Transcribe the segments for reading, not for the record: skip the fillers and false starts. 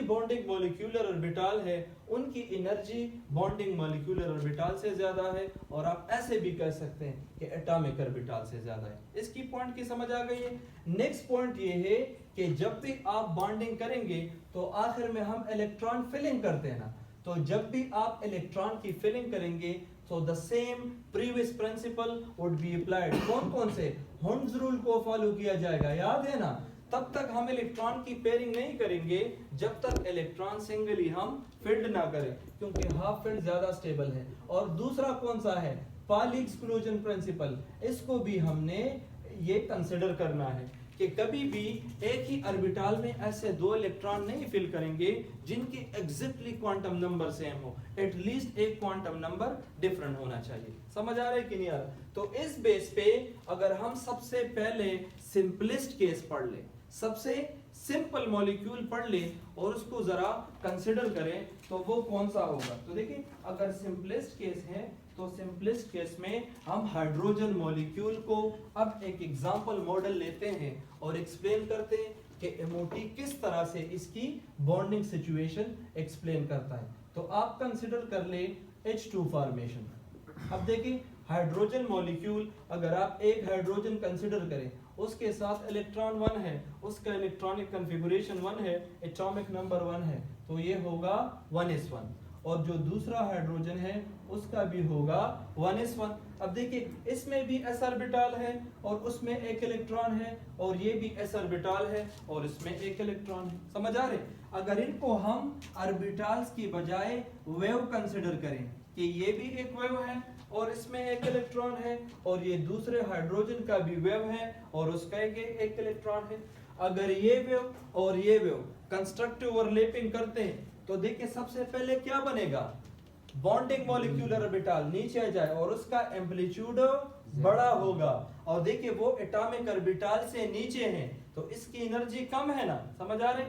Bonding molecular orbital है उनकी energy bonding molecular orbital से ज्यादा है, और आप ऐसे भी कह सकते हैं कि एटॉमिक ऑर्बिटल से ज्यादा है। इसकी पॉइंट की समझ आ गई है। नेक्स्ट पॉइंट ये है कि जब भी आप बॉन्डिंग करेंगे तो आखिर में हम इलेक्ट्रॉन फिलिंग करते हैं ना, तो जब भी आप इलेक्ट्रॉन की फिलिंग करेंगे तो the same previous principle would be applied. कौन कौन से? हंड्स रूल को फॉलो किया जाएगा, याद है ना। तब तक हम इलेक्ट्रॉन की पेयरिंग नहीं करेंगे जब तक इलेक्ट्रॉन सिंगली हम फील्ड ना करें, क्योंकि हाफ फील्ड ज्यादा स्टेबल है। और दूसरा कौन सा है? पाली एक्सक्लूजन प्रिंसिपल। इसको भी हमने ये कंसिडर करना है कि कभी भी एक ही ऑर्बिटल में ऐसे दो इलेक्ट्रॉन नहीं फिल करेंगे जिनके एग्जैक्टली क्वांटम नंबर सेम हो, एटलीस्ट एक क्वांटम नंबर डिफरेंट होना चाहिए। समझ आ रहा है कि नहीं आ रहा? तो इस बेस पे अगर हम सबसे पहले सिंपलेस्ट केस पढ़ लें, सबसे सिंपल मॉलिक्यूल पढ़ लें और उसको जरा कंसिडर करें तो वो कौन सा होगा। तो देखिए, अगर सिंपलेस्ट केस है तो सिंपलेस्ट केस में हम हाइड्रोजन मॉलिक्यूल को अब एक एग्जांपल मॉडल लेते हैं और एक्सप्लेन करते हैं कि एमओटी किस तरह से इसकी बॉन्डिंग सिचुएशन एक्सप्लेन करता है। तो आप कंसिडर कर ले H2 फॉर्मेशन। अब देखिए, हाइड्रोजन मॉलिक्यूल अगर आप एक हाइड्रोजन कंसिडर करें, उसके साथ इलेक्ट्रॉन 1 है, उसका इलेक्ट्रॉनिक कॉन्फ़िगरेशन 1 है, एटॉमिक नंबर 1 है, तो ये होगा 1s1। और जो दूसरा हाइड्रोजन है उसका भी होगा 1s1। अब देखिए, इसमें भी s ऑर्बिटल है और उसमें एक इलेक्ट्रॉन है, और ये भी s ऑर्बिटल है और इसमें एक इलेक्ट्रॉन है। समझ आ रहे? अगर इनको हम ऑर्बिटल्स की बजाय वेव कंसिडर करें कि ये भी एक वेव है और इसमें एक इलेक्ट्रॉन है, और ये दूसरे हाइड्रोजन का भी वेव है और उसका एक इलेक्ट्रॉन है, अगर ये वेव और ये वेव कंस्ट्रक्टिव ओवरलैपिंग करते हैं तो देखिए सबसे पहले क्या बनेगा? बॉन्डिंग मॉलिक्यूलर ऑर्बिटल नीचे आ जाए और उसका एम्पलीट्यूड बड़ा होगा, और देखिए वो एटॉमिक ऑर्बिटल से नीचे है तो इसकी एनर्जी कम है ना। समझ आ रहे?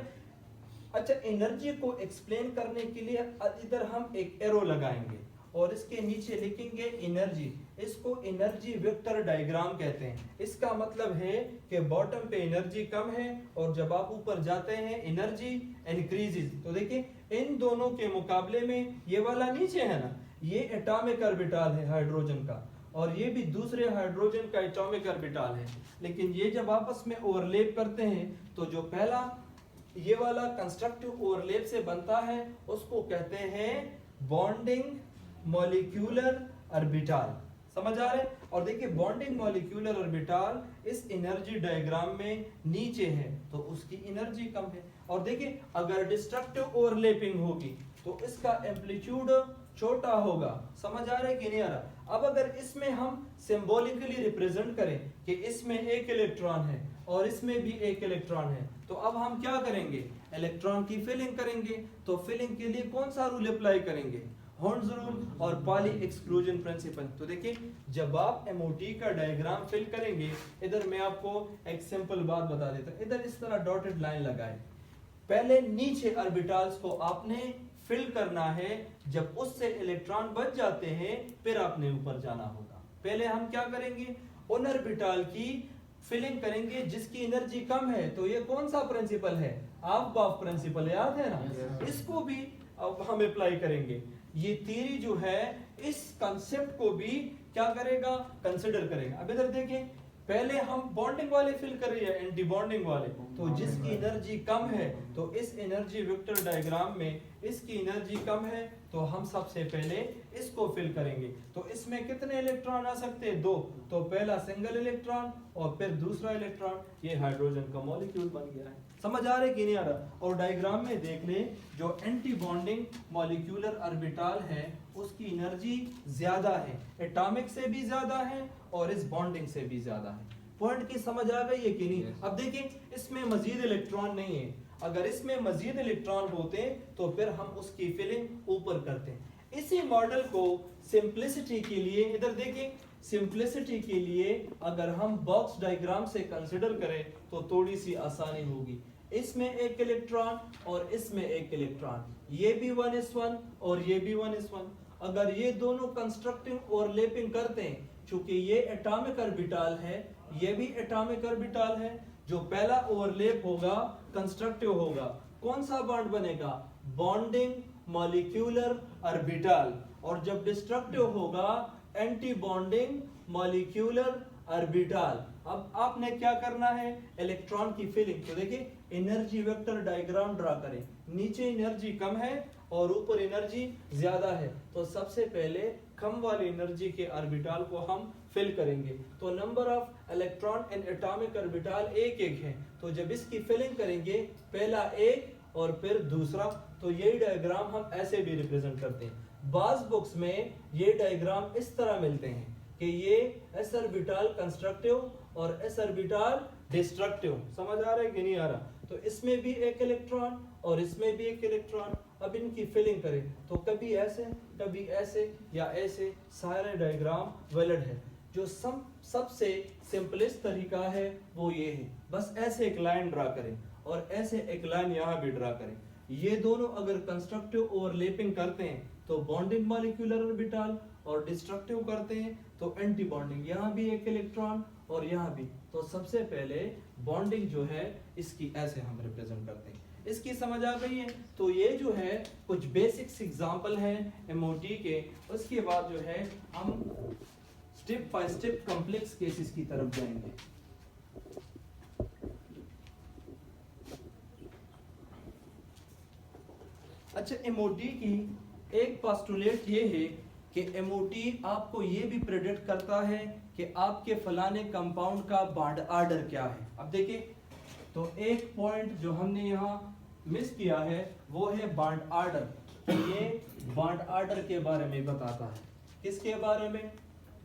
अच्छा, एनर्जी को एक्सप्लेन करने के लिए इधर हम एक एरो लगाएंगे और इसके नीचे लिखेंगे एनर्जी। इसको एनर्जी वेक्टर डायग्राम कहते हैं। इसका मतलब है कि बॉटम पे एनर्जी कम है और जब आप ऊपर जाते हैं एनर्जी इंक्रीजेस। तो देखिए, इन दोनों के मुकाबले में ये वाला नीचे है ना, ये एटॉमिक ऑर्बिटल है हाइड्रोजन का, और ये भी दूसरे हाइड्रोजन का एटॉमिक ऑर्बिटल है। लेकिन ये जब आपस में ओवरलैप करते हैं तो जो पहला ये वाला कंस्ट्रक्टिव ओवरलैप से बनता है उसको कहते हैं बॉन्डिंग मॉलिक्यूलर ऑर्बिटल। समझ आ रहे? और देखिए, बॉन्डिंग मॉलिक्यूलर ऑर्बिटल इस एनर्जी डायग्राम में नीचे है तो उसकी एनर्जी कम है। और देखिए, अगर डिस्ट्रक्टिव ओवरलैपिंग होगी तो इसका एम्पलीट्यूड छोटा होगा। समझ आ रहा है कि नहीं आ रहा? अब अगर इसमें हम सिंबॉलिकली रिप्रेजेंट करें कि इसमें एक इलेक्ट्रॉन है और इसमें भी एक इलेक्ट्रॉन है, तो अब हम क्या करेंगे? इलेक्ट्रॉन की फिलिंग करेंगे। तो फिलिंग के लिए कौन सा रूल अप्लाई करेंगे? हॉर्न्स रूल और पाली एक्सक्लूजन प्रिंसिपल। तो देखिए, जब आप एमओटी का डायग्राम फिल करेंगे, इधर मैं आपको एक सिंपल बात बता देता हूं। इधर इस तरह डॉटेड लाइन लगाए, पहले नीचे ऑर्बिटल्स को आपने फिल करना है, जब उससे इलेक्ट्रॉन बच जाते हैं फिर आपने ऊपर जाना होगा। पहले हम क्या करेंगे? उन ऑर्बिटल की फिलिंग करेंगे जिसकी एनर्जी कम है। तो ये कौन सा प्रिंसिपल है? ऑफ-बाफ प्रिंसिपल, याद है ना? इसको भी अब हम अप्लाई करेंगे। ये थियरी जो है इस कंसेप्ट को भी क्या करेगा? कंसिडर करेगा। अब इधर देखिए, पहले हम बॉन्डिंग वाले फिल कर रहे हैं, एंटी बॉन्डिंग वाले, तो जिसकी एनर्जी कम है तो इस एनर्जी वेक्टर डायग्राम में इसकी एनर्जी कम है तो हम सबसे पहले इसको फिल करेंगे। तो इसमें कितने इलेक्ट्रॉन आ सकते हैं? 2। तो पहला सिंगल इलेक्ट्रॉन और फिर दूसरा इलेक्ट्रॉन, ये हाइड्रोजन का मॉलिक्यूल बन गया है। समझ आ रहा है कि नहीं आ रहा? और डायग्राम में देख लें, जो एंटी बॉन्डिंग मॉलिक्यूलर ऑर्बिटल है उसकी एनर्जी ज्यादा है, एटॉमिक से भी ज्यादा है और इस बॉन्डिंग से भी ज्यादा है। पॉइंट की समझ आ गई है कि नहीं? अब देखिए, इसमें मजीद इलेक्ट्रॉन नहीं है। अगर इसमें मजीद इलेक्ट्रॉन होते तो फिर हम उसकी फिलिंग ऊपर करते हैं। इसी मॉडल को सिंपलिसिटी के लिए, इधर देखिए, सिंपलिसिटी के लिए अगर हम बॉक्स डायग्राम से कंसिडर करें तो थोड़ी सी आसानी होगी। इसमें एक इलेक्ट्रॉन और इसमें एक इलेक्ट्रॉन, ये भी 1s1 और ये भी 1s1। अगर ये दोनों कंस्ट्रक्टिव ओवरलैपिंग करते हैं, चूंकि ये एटॉमिक ऑर्बिटल है, ये भी एटॉमिक ऑर्बिटल है, जो पहला ओवरलैप होगा कंस्ट्रक्टिव होगा कौन सा बॉन्ड बनेगा? Bonding molecular orbital. और जब डिस्ट्रक्टिव होगा एंटी बॉन्डिंग मॉलिक्यूलर ऑर्बिटल। अब आपने क्या करना है? इलेक्ट्रॉन की फिलिंग। तो देखिए एनर्जी वेक्टर डायग्राम ड्रा करें। नीचे एनर्जी कम है और ऊपर एनर्जी ज्यादा है, तो सबसे पहले कम वाली एनर्जी के ऑर्बिटल को हम फिल करेंगे। तो number of electron in atomic orbital एक एक है, तो जब इसकी फिलिंग करेंगे पहला एक और फिर दूसरा, तो यही डायग्राम हम ऐसे भी रिप्रेजेंट करते हैं। बाज बुक्स में ये डायग्राम इस तरह मिलते हैं कि ये एस ऑर्बिटल कंस्ट्रक्टिव और एस ऑर्बिटल डिस्ट्रक्टिव। समझ आ रहा है कि नहीं आ रहा? तो इसमें भी एक इलेक्ट्रॉन और इसमें भी एक इलेक्ट्रॉन। अब इनकी फिलिंग करें तो कभी ऐसे कभी ऐसे या ऐसे, सारे डायग्राम वैलिड है। जो सबसे सिंपलेस्ट तरीका है वो ये है, बस ऐसे एक लाइन ड्रा करें और ऐसे एक लाइन यहाँ भी ड्रा करें। ये दोनों अगर कंस्ट्रक्टिव ओवरलैपिंग करते हैं तो बॉन्डिंग मॉलिक्यूलर ऑर्बिटल, और डिस्ट्रक्टिव करते हैं तो एंटी बॉन्डिंग। यहाँ भी एक इलेक्ट्रॉन और यहाँ भी। तो सबसे पहले बॉन्डिंग जो है इसकी ऐसे हम रिप्रेजेंट करते हैं। इसकी समझ आ गई है? तो ये जो है कुछ बेसिक्स एग्जांपल है एमओटी के। उसके बाद जो है हम step by step complex cases की तरफ जाएंगे। अच्छा, एमओटी की एक पोस्टुलेट ये है कि एमओटी आपको ये भी प्रेडिक्ट करता है कि आपके फलाने कंपाउंड का बॉन्ड ऑर्डर क्या है। अब देखिए, तो एक पॉइंट जो हमने यहाँ मिस किया है वो है बॉन्ड ऑर्डर। ये बॉन्ड ऑर्डर के बारे में बताता है। किसके बारे में?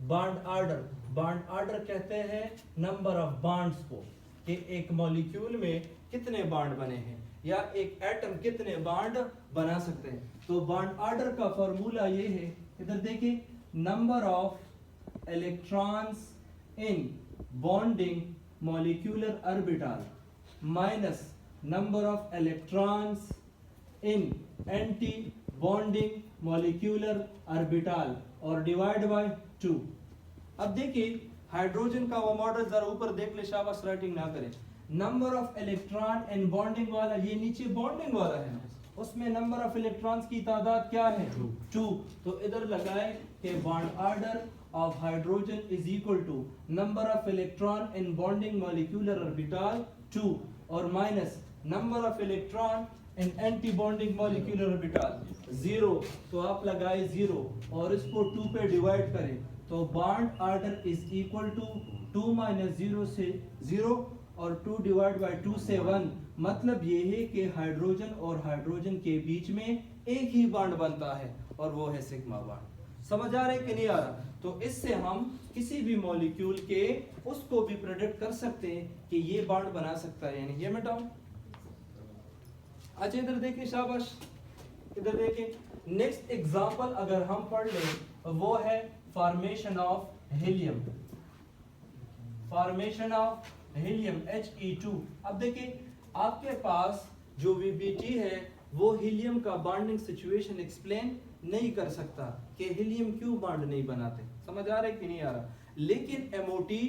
Bond order. बॉन्ड ऑर्डर कहते हैं नंबर ऑफ बॉन्ड्स को, कि एक मॉलिक्यूल में कितने बॉन्ड बने हैं या एक एटम कितने बॉन्ड बना सकते हैं। तो बॉन्ड ऑर्डर का फॉर्मूला ये है, इधर देखिए, number of electrons in bonding molecular orbital minus number of electrons in anti bonding molecular orbital और डिवाइड बाय 2। अब देखिए हाइड्रोजन का वो मॉडल जरा ऊपर देख ले, शाबाश राइटिंग ना करें। Number of electron in bonding वाला, ये नीचे बॉन्डिंग वाला है ना, उसमें नंबर ऑफ इलेक्ट्रॉन्स की तादाद क्या है? 2। तो इधर लगाए कि bond order of hydrogen is equal to number of electron in bonding molecular orbital 2 और minus number of electron in anti bonding molecular orbital 0। तो आप लगाए 0 और इसको 2 पे डिवाइड करें तो bond order is equal to 2 minus 0 से 0 और 2 डिवाइड बाय 2 से 1। मतलब ये है कि हाइड्रोजन और हाइड्रोजन के बीच में एक ही बॉन्ड बनता है और वो है सिग्मा बॉन्ड। समझ आ रहा है कि नहीं आ रहा? तो इससे हम किसी भी मॉलिक्यूल के उसको भी प्रेडिक्ट कर सकते हैं कि ये बॉन्ड बना सकता है, यानी ये मिटाओ। अच्छा इधर देखिए, शाबाश, इधर देखिए, नेक्स्ट एग्जांपल अगर हम पढ़ लें वो है formation of helium. Formation of helium He2। अब देखिए आपके पास जो VBT है वो हीलियम का बॉन्डिंग सिचुएशन एक्सप्लेन नहीं कर सकता कि हीलियम क्यों बॉन्ड नहीं बनाते। समझ आ रहा है कि नहीं आ रहा? लेकिन MOT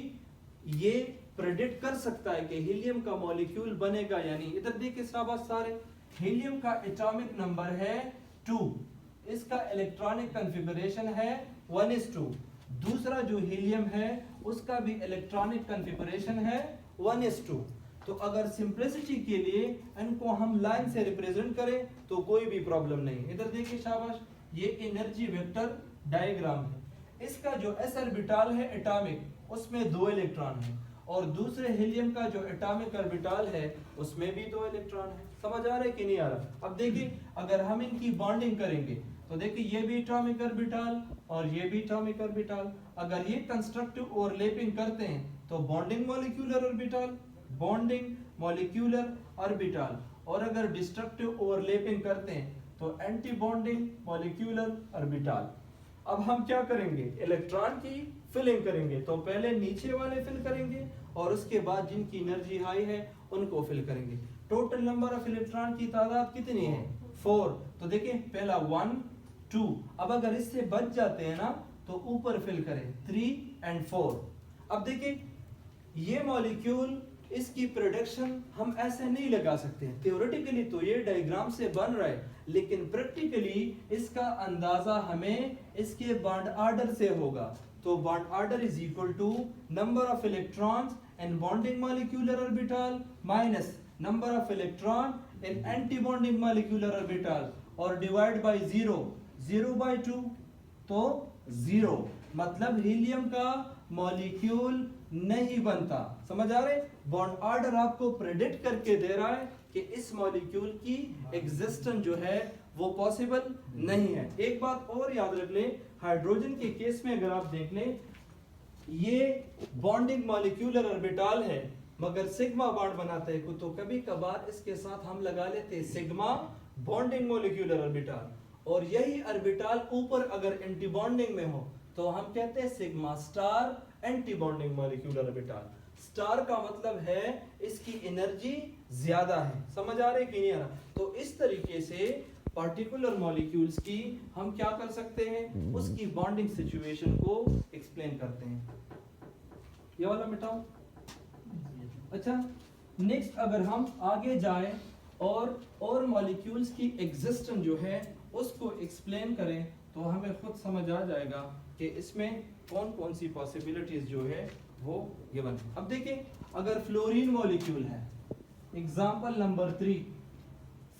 ये प्रेडिक्ट कर सकता है कि हीलियम का मॉलिक्यूल बनेगा या नहीं। इधर देखिए शाबाश सारे, हीलियम का एटॉमिक नंबर है 2, इसका इलेक्ट्रॉनिक कॉन्फ़िगरेशन है 1:2। दूसरा जो हीलियम है उसका भी इलेक्ट्रॉनिक कॉन्फ़िगरेशन है 1:2। तो अगर सिंपलिसिटी के लिए इनको हम लाइन से रिप्रेजेंट करें तो कोई भी प्रॉब्लम नहीं। इधर देखिए शाबाश, ये एनर्जी वेक्टर डायग्राम है। इसका जो s ऑर्बिटल है एटॉमिक, उसमें 2 इलेक्ट्रॉन है और दूसरे हीलियम का जो एटॉमिक ऑर्बिटल है उसमें भी 2 इलेक्ट्रॉन है। समझ आ रहा है कि नहीं आ रहा? अब देखिए अगर हम इनकी बॉन्डिंग करेंगे तो देखिए ये भी एटॉमिक ऑर्बिटल और ये भी एटॉमिक ऑर्बिटल। अगर ये कंस्ट्रक्टिव ओवरलैपिंग करते हैं तो bonding molecular orbital, bonding molecular orbital, और अगर डिस्ट्रक्टिव ओवरलैपिंग करते हैं तो एंटी बॉन्डिंग मॉलिक्यूलर ऑर्बिटल। अब हम क्या करेंगे? इलेक्ट्रॉन की फिलिंग करेंगे। तो पहले नीचे वाले फिल करेंगे और उसके बाद जिनकी एनर्जी हाई है उनको फिल करेंगे। टोटल नंबर ऑफ इलेक्ट्रॉन की तादाद कितनी है? 4। तो देखिए पहला 1 2, अब अगर इससे बच जाते हैं ना तो ऊपर फिल करें 3 और 4। अब देखिए ये मॉलिक्यूल इसकी प्रेडिक्शन हम ऐसे नहीं लगा सकते हैं। थ्योरेटिकली तो ये डायग्राम से बन रहा है, लेकिन प्रैक्टिकली इसका अंदाजा हमें इसके बॉन्ड ऑर्डर से होगा। तो bond order is equal to number of electrons in bonding molecular orbital minus number of electron in anti bonding molecular orbital और डिवाइड बाय 0/2 तो 0, मतलब हीलियम का मॉलिक्यूल नहीं बनता। समझ आ रहे? बॉन्ड ऑर्डर आपको प्रेडिक्ट करके दे रहा है कि इस मॉलिक्यूल की एग्जिस्टेंस जो है वो पॉसिबल नहीं है। एक बात और याद रख ले, हाइड्रोजन के केस में अगर आप देख लें, ये बॉन्डिंग मॉलिक्यूलर ऑर्बिटल है मगर सिग्मा बॉन्ड बनाता है, तो कभी कभार इसके साथ हम लगा लेते हैं सिग्मा बॉन्डिंग मॉलिक्यूलर ऑर्बिटल, और यही ऑर्बिटल ऊपर अगर एंटी बॉन्डिंग में हो तो हम कहते हैं sigma star anti bonding molecular orbital. Star का मतलब है इसकी एनर्जी ज्यादा है। समझ आ रहे कि नहीं आ रहा? तो इस तरीके से पार्टिकुलर मॉलिक्यूल्स की हम क्या कर सकते हैं, उसकी बॉन्डिंग सिचुएशन को एक्सप्लेन करते हैं। ये वाला मिटाओ। अच्छा, नेक्स्ट अगर हम आगे जाएं और मॉलिक्यूल्स की एग्जिस्टेंस जो है उसको एक्सप्लेन करें तो हमें खुद समझ आ जाएगा कि इसमें कौन कौन सी पॉसिबिलिटीज जो है वो गिवन है। अब देखिए, अगर फ्लोरीन मॉलिक्यूल है, example number 3,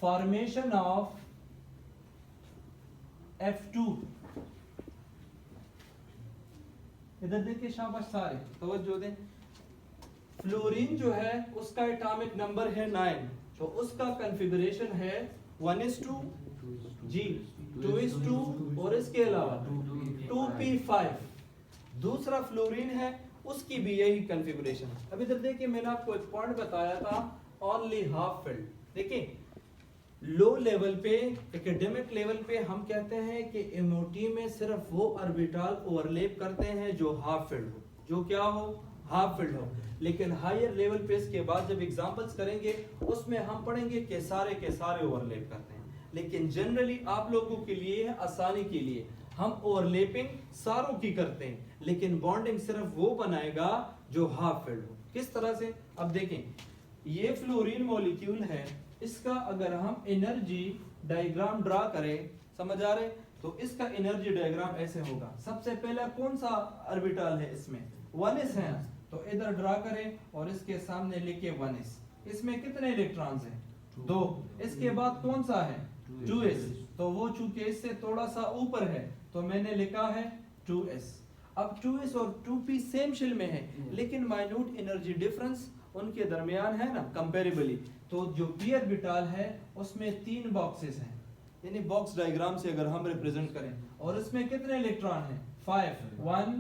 formation of F2, इधर देखिए शाबाश सारे तवज्जो दें। फ्लोरीन जो है उसका एटॉमिक नंबर है 9, तो उसका कॉन्फ़िगरेशन है 1:2 जी, 2:2 और इसके अलावा 2p5। दूसरा फ्लोरीन है, उसकी भी यही कॉन्फ़िगरेशन है। अब इधर देखिए, मैंने आपको एक पॉइंट बताया था, ओनली हाफ फिल्ड। देखिए, लो लेवल पे, एकेडमिक लेवल पे हम कहते हैं कि एमओटी में सिर्फ वो ऑर्बिटल ओवरलैप करते हैं जो हाफ फिल्ड हो, जो क्या हो, हाफ फिल्ड हो। लेकिन हायर लेवल पे इसके बाद जब एग्जांपल्स करेंगे उसमें हम पढ़ेंगे कि सारे के सारे ओवरलैप करते हैं। लेकिन जनरली आप लोगों के लिए, आसानी के लिए, हम ओवरलैपिंग सारों की करते हैं, लेकिन बॉन्डिंग सिर्फ वो बनाएगा जो हाफ फिल्ड हो। किस तरह से? अब देखें, ये फ्लोरीन मॉलिक्यूल है, इसका अगर हम एनर्जी डायग्राम ड्रा करें, समझ आ रहे? तो इसका एनर्जी डायग्राम ऐसे होगा। सबसे पहला कौन सा ऑर्बिटल है इसमें? 1s है, तो इधर ड्रा करें और इसके सामने लिखे 1s। इसमें कितने इलेक्ट्रॉन्स हैं? 2। इसके बाद कौन सा है? 2s, तो वो चूंकि इससे थोड़ा सा ऊपर है तो मैंने लिखा है 2s। अब 2s और 2p सेम शेल में है, लेकिन माइन्यूट एनर्जी डिफरेंस उनके दरमियान है ना, कंपैरेबली। तो जो p ऑर्बिटल है उसमें 3 बॉक्सेस हैं, यानी बॉक्स डायग्राम से अगर हम रिप्रेजेंट करें, और इसमें कितने इलेक्ट्रॉन हैं? 5, 1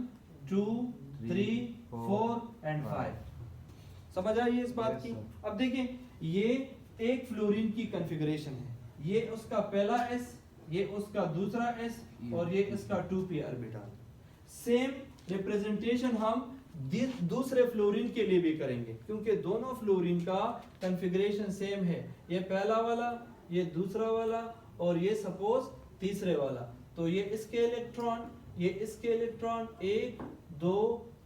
2 3 4 एंड 5। समझ आई इस बात की? अब देखिए, ये एक फ्लोरीन की कॉन्फ़िगरेशन है, ये उसका पहला s, ये उसका दूसरा s और ये इसका 2p ऑर्बिटल। सेम रिप्रेजेंटेशन हम दूसरे फ्लोरीन के लिए भी करेंगे, क्योंकि दोनों फ्लोरीन का कॉन्फ़िगरेशन सेम है। ये पहला वाला, ये दूसरा वाला और ये सपोज तीसरे वाला। तो ये इसके इलेक्ट्रॉन, ये इसके इलेक्ट्रॉन 1 2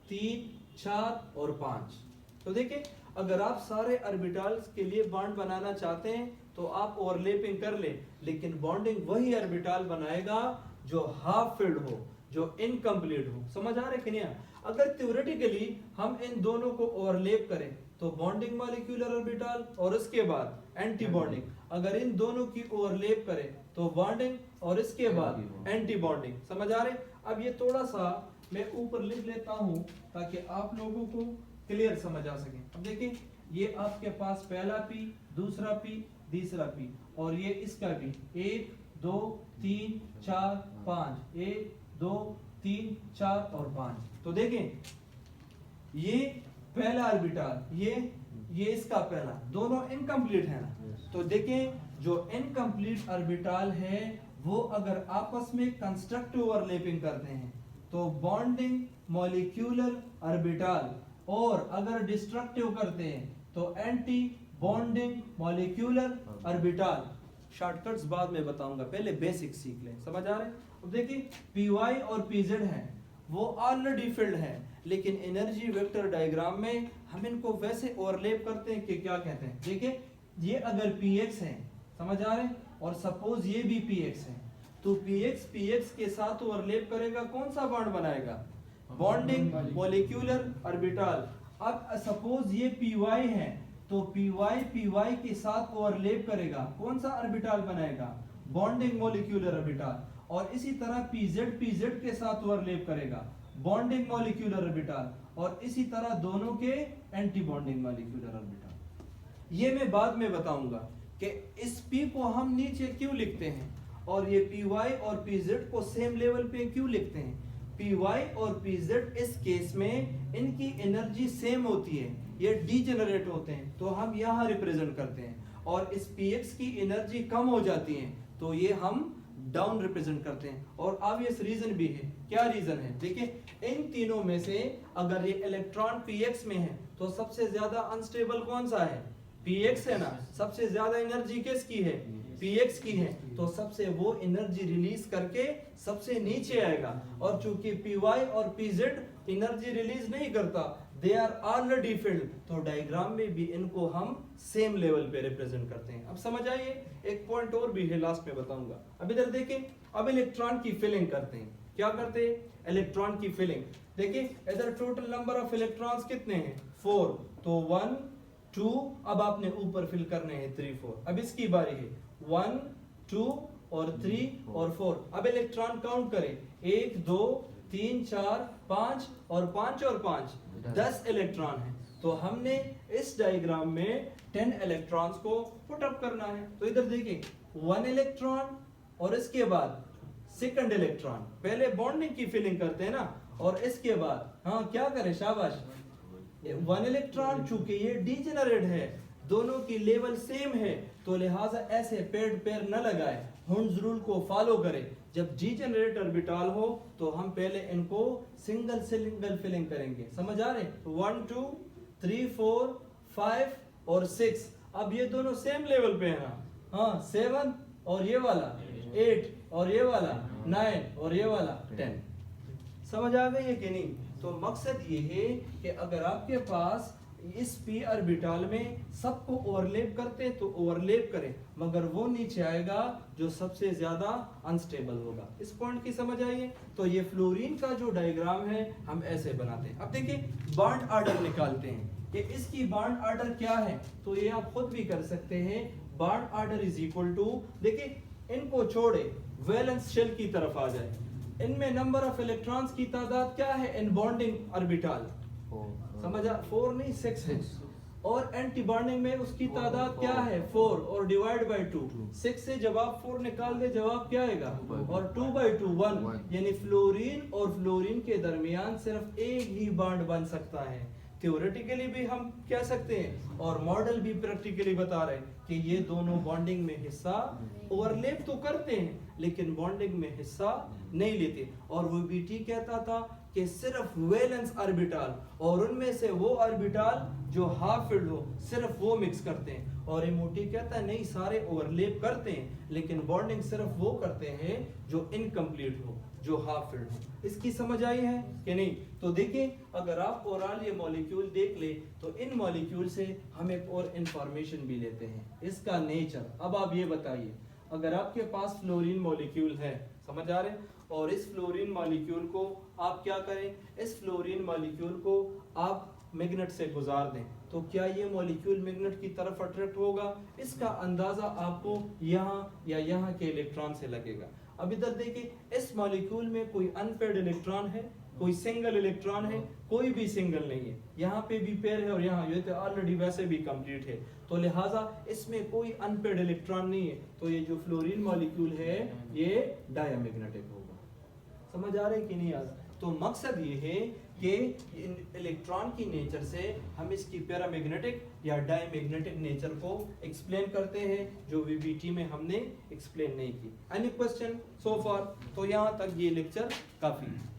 3 4 और 5। तो देखिए, अगर आप सारे ऑर्बिटल्स के लिए बॉन्ड बनाना चाहते हैं तो आप ओवरलैपिंग कर ले, लेकिन बॉन्डिंग वही ऑर्बिटल बनाएगा जो हाफ फिल्ड हो, जो इनकम्प्लीट हो। समझ आ रहे कि नहीं? अगर थ्योरेटिकली हम इन दोनों को ओवरलैप करें तो बॉन्डिंग मॉलिक्यूलर ऑर्बिटल और उसके बाद एंटी बॉन्डिंग, अगर इन दोनों की ओवरलैप करें तो बॉन्डिंग और इसके बाद एंटी बॉन्डिंग। समझ आ रहे? अब ये थोड़ा सा मैं ऊपर लिख लेता हूं ताकि आप लोगों को क्लियर समझ आ सके। अब देखिए, ये आपके पास पहला p, दूसरा p, तीसरा p, और ये इसका भी 1 2 3 4 5, 1 2 3 4 और 5। तो देखें, ये पहला ऑर्बिटल, ये इसका पहला, दोनों इनकम्प्लीट है ना। तो देखें, जो इनकम्प्लीट ऑर्बिटल है वो अगर आपस में कंस्ट्रक्टिव ओवरलैपिंग करते हैं तो बॉन्डिंग मॉलिक्यूलर ऑर्बिटल, और अगर डिस्ट्रक्टिव करते हैं तो anti bonding molecular orbital. Shortcuts बाद में बताऊंगा, पहले बेसिक सीख लें। समझ आ रहे हैं? अब देखिए, py और pz है, वो ऑलरेडी फील्ड है, लेकिन एनर्जी वेक्टर डायग्राम में हम इनको वैसे ओवरलैप करते हैं कि क्या कहते हैं, देखिए ये अगर px है, समझ आ रहे हैं, और सपोज ये भी px है, तो px के साथ ओवरलैप करेगा, कौन सा बॉन्ड बनाएगा, बॉन्डिंग मॉलिक्यूलर ऑर्बिटल। अब सपोज ये py है, तो py के साथ ओवरलैप करेगा, कौन सा ऑर्बिटल बनाएगा, बॉन्डिंग मॉलिक्यूलर ऑर्बिटल। और इसी तरह pz के साथ ओवरलैप करेगा, बॉन्डिंग मॉलिक्यूलर ऑर्बिटल, और इसी तरह दोनों के एंटी बॉन्डिंग मॉलिक्यूलर ऑर्बिटल। ये मैं बाद में बताऊंगा कि इस p को हम नीचे क्यों लिखते हैं और ये py और pz को सेम लेवल पे क्यों लिखते हैं। py और pz इस केस में इनकी एनर्जी सेम होती है, ये डीजेनरेट होते हैं, तो हम यहाँ रिप्रेजेंट करते हैं, और इस px की एनर्जी कम हो जाती है, तो ये हम डाउन रिप्रेजेंट करते हैं। और ऑब्वियस रीजन भी है, क्या रीजन है, देखिए इन तीनों में से अगर ये इलेक्ट्रॉन px में है तो सबसे ज्यादा अनस्टेबल कौन सा है, px है ना, सबसे ज्यादा एनर्जी किसकी है, px की है, तो सबसे वो एनर्जी रिलीज करके सबसे नीचे आएगा। और चूंकि py और pz एनर्जी रिलीज नहीं करता, दे आर ऑलरेडी फील्ड, तो डायग्राम में भी इनको हम सेम लेवल पे रिप्रेजेंट करते हैं। अब समझ आइए, एक पॉइंट और भी है, लास्ट में बताऊंगा। अब इधर देखें, अब इलेक्ट्रॉन की फिलिंग करते हैं, क्या करते हैं, इलेक्ट्रॉन की फिलिंग। देखिए इधर टोटल नंबर ऑफ इलेक्ट्रॉन्स कितने हैं, 4, तो 1 2, अब आपने ऊपर फिल करने हैं 3 4। अब इसकी बारी है 1 2 और 3 और 4। अब इलेक्ट्रॉन काउंट करें, 1 2 3 4 5 और 5 और 5 10 इलेक्ट्रॉन है, तो हमने इस डायग्राम में 10 इलेक्ट्रॉन्स को पुट अप करना है। तो इधर देखिए 1 इलेक्ट्रॉन और इसके बाद सेकंड इलेक्ट्रॉन, पहले बॉन्डिंग की फिलिंग करते हैं ना, और इसके बाद हाँ क्या करें, शाबाश, 1 इलेक्ट्रॉन, चूंकि ये डीजेनरेट है, दोनों की लेवल सेम है, तो लिहाजा ऐसे पेड़ पैर न लगाए, हुंड्स रूल को फॉलो करें। जब डीजेनरेट ऑर्बिटल हो तो हम पहले इनको सिंगल फिलिंग करेंगे, समझ आ रहे हैं। 1 2 3 4 5 और 6, अब ये दोनों सेम लेवल पे हैं, हाँ 7 और ये वाला 8 और ये वाला 9 और ये वाला 10। समझ आ गई है कि नहीं। तो मकसद ये है कि अगर आपके पास इस p ऑर्बिटल में सबको ओवरलैप करते हैं तो ओवरलैप करें, मगर वो नीचे आएगा जो सबसे ज्यादा अनस्टेबल होगा। इस पॉइंट की समझ आई है। तो ये फ्लोरीन का जो डायग्राम है हम ऐसे बनाते हैं। अब देखिए बॉन्ड ऑर्डर निकालते हैं कि इसकी बॉन्ड ऑर्डर क्या है, तो ये आप खुद भी कर सकते हैं। Bond order is equal to, देखिए इनको छोड़े वैलेंस शेल की तरफ आ जाए, इनमें नंबर ऑफ इलेक्ट्रॉन्स की तादाद क्या है इन बॉन्डिंग ऑर्बिटल, समझा, 4 नहीं 6 है, और एंटी बॉन्डिंग में उसकी तादाद क्या है 4 और डिवाइड बाय 2, 6 से जब आप 4 निकाल दे जवाब क्या आएगा, और 2 बाय 2 1, यानी फ्लोरीन और फ्लोरीन के दरमियान सिर्फ एक ही बॉन्ड बन सकता है। थ्योरेटिकली भी हम कह सकते हैं और मॉडल भी प्रैक्टिकली बता रहे हैं कि ये दोनों बॉन्डिंग में हिस्सा ओवरलैप तो करते हैं लेकिन बॉन्डिंग में हिस्सा नहीं लेते। और वो बीटी कहता था कि सिर्फ वैलेंस ऑर्बिटल और उनमें से वो ऑर्बिटल जो हाफ फिल्ड हो सिर्फ वो मिक्स करते हैं, और एमओटी कहता है नहीं सारे ओवरलैप करते हैं लेकिन बॉन्डिंग सिर्फ वो करते हैं जो इनकम्प्लीट हो, जो हाफ फिल्ड हो। इसकी समझ आई है कि नहीं। तो देखिए अगर आप ओवरऑल ये मॉलिक्यूल देख ले तो इन मॉलिक्यूल से हम एक और इंफॉर्मेशन भी लेते हैं, इसका नेचर। अब आप ये बताइए, अगर आपके पास फ्लोरीन मॉलिक्यूल है, समझ आ रहे हैं, और इस फ्लोरीन मॉलिक्यूल को आप क्या करें, इस फ्लोरीन मॉलिक्यूल को आप मैग्नेट से गुजार दें तो क्या ये मॉलिक्यूल मैग्नेट की तरफ अट्रैक्ट होगा, इसका अंदाजा आपको यहाँ या यहाँ के इलेक्ट्रॉन से लगेगा। अब इधर देखिए इस मॉलिक्यूल में कोई अनपेयर्ड इलेक्ट्रॉन है, कोई सिंगल इलेक्ट्रॉन है, कोई भी सिंगल नहीं है, यहाँ पे भी पेयर है और यहाँ ये तो ऑलरेडी वैसे भी कंप्लीट है, तो लिहाजा इसमें कोई अनपेयर्ड इलेक्ट्रॉन नहीं है, तो ये जो फ्लोरीन मॉलिक्यूल है ये डायमैग्नेटिक होगा। समझ आ रहा है कि नहीं आज। तो मकसद ये है कि इन इलेक्ट्रॉन की नेचर से हम इसकी पैरामैग्नेटिक या डायमैग्नेटिक नेचर को एक्सप्लेन करते हैं जो वीबीटी में हमने एक्सप्लेन नहीं की। एनी क्वेश्चन सो फार? तो यहाँ तक ये लेक्चर काफी है।